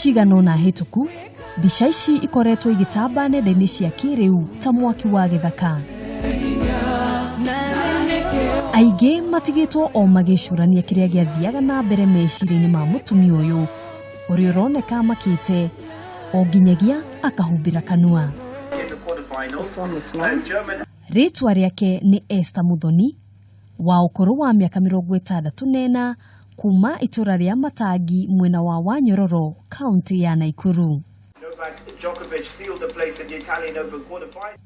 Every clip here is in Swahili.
cigano na hituku mbica ici ikoretwo igitamba nenda-inĩ cia kĩrĩu ta mwaki wa gĩthaka. Aingĩ matigĩtwo o magĩcũrania kĩrĩa gĩathiaga na mbere meciria-inĩ ma mũtumia ũyũ ũrĩa ũroneka makĩte o nginyagia akahumbĩra kanua. Rĩtwa rĩake nĩ Esther Muthoni wa ũkũrũ wa mĩaka 64 kuma itũra rĩa Matangi mwena wa Wanyororo kaunti ya Naikuru.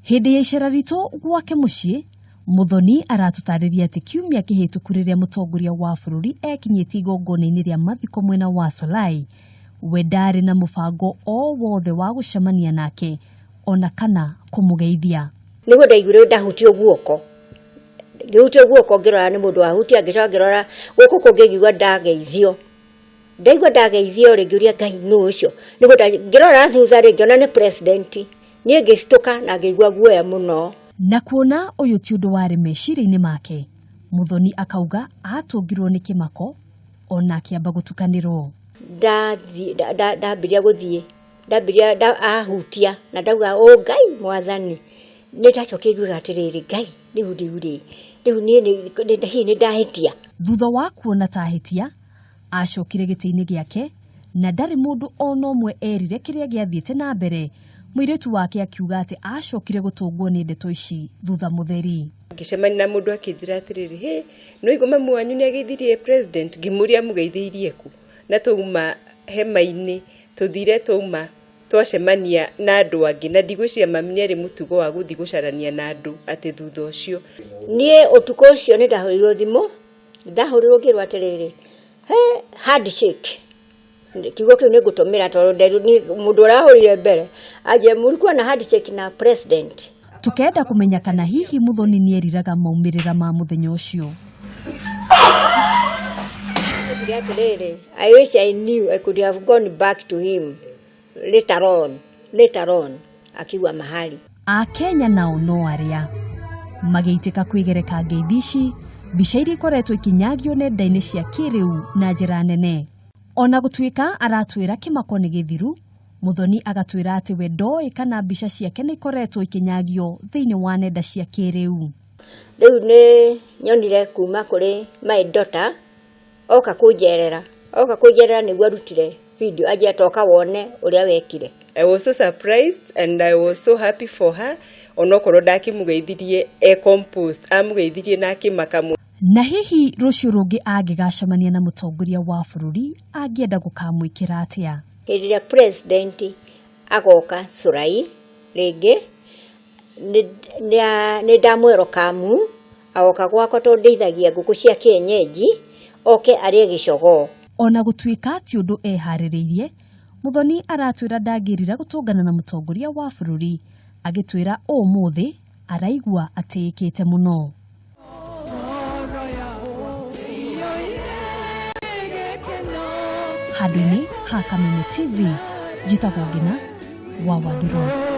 Hĩndĩ ya icera ritũ gwake mũciĩ, Muthoni aratũtarĩria atĩ kiumia kĩhĩtũku rĩrĩa mũtongoria wa bũrũri ekinyĩtie igongona-inĩ rĩa mathiko mwena wa Solai, we ndarĩ na mũbango o wothe wa gũcemania nake ona kana kũmũgeithia. Nĩguo ndaiguire ndahutio guoko. Ngĩhutio guoko ngĩrora nĩ mũndũ wahutia, ngĩcoka ngĩrora gũkũ kũngĩ ngĩigua ndageithio. Ndaigua ndageithio rĩ ngĩũria Ngai nũ ũcio. Nĩguo ngĩrora thutha rĩ ngĩona nĩ president. Niĩ ngĩcituka na ngĩigua guoya mũno. Na kuona ũyũ ti ũndũ warĩ meciria-inĩ make, Muthoni akauga atũngirwo nĩ kĩmako ona akĩamba gũtukanĩrwo. Ndambiria gũthiĩ, ndambiria ahutia na ndauga o Ngai Mwathani. Nĩndacokire ngiuga atĩrĩrĩ Ngai rĩu nĩ ndahĩtia. Thutha wa kuona ta hĩtia, acokire gĩtĩ-inĩ gĩake na ndarĩ mũndũ ona ũmwe erire kĩrĩa gĩathiĩte na mbere. Mũirĩtu wake akiuga atĩ acokire gũtũngwo nĩ ndeto ici thutha mũtheri. Ngĩcemania na mũndũ akĩnjĩra atĩrĩrĩ, no igua mamu wanyu nĩ ageithirie president, ngĩmũria mũgeithĩirie ku. Na twauma hema-inĩ tũthire twacemania na andũ angĩ na ndigwĩciria mami nĩarĩ mũtugo wa gũthiĩ gũcarania na andũ atĩ thutha ũcio. Niĩ ũtukũ ũcio nĩ ndahũrirwo thimũ, ndahũrirwo ngĩrwo atĩrĩrĩ, handshake. Kiugo kĩu nĩ ngũtũmĩra tondũ mũndũ ũrahũrire mbere aje mũrikuwa na handshake na president. Tukenda kũmenya kana hihi Muthoni nĩeriraga maumĩrĩra ma mũthenya ũcio. I wish I knew I could have gone back to him later on akiwa mahali. Akenya nao no arĩa magĩitĩka kwĩgereka ngeithi ici, mbica iria ikoretwo ikinyagio nenda-inĩ cia kĩrĩu na njĩra nene. Ona gũtuĩka aratwĩra kĩmako nĩ gĩthiru, Muthoni agatwĩra atĩ we ndoĩ kana mbica ciake nĩ ikoretwo ikinyagio thĩinĩ wa nenda cia kĩrĩu. Rĩu nĩ nyonire kuma kũrĩ my daughter oka kũnjerera nĩguo arutire video aje atoka wone ũrĩa wekire. I was so surprised and I was so happy for her. Onokorwo ndakĩmũgeithirie compost amũgeithirie na kĩmaka. Na hihi rũciũ rũngĩ angĩgacemania na mũtongoria wa bũrũri angĩenda gũkamwĩkĩra atĩa? Hĩndĩ ĩrĩa president agoka Solai rĩngĩ nĩ ndamwĩro kamu agoka gwakwa tondũ ndeithagia ngũkũ cia kienyeji oke arĩe gĩcogoo. Ona gũtuĩka ti ũndũ eharĩrĩirie, Muthoni aratwĩra ndangĩrira gũtũngana na mũtongoria wa bũrũri, agĩtwĩra ũmũthĩ araigua atĩĩkĩte mũno. Handũ-inĩ ha Kameme TV, njĩtagwo Ngina wa Waduro.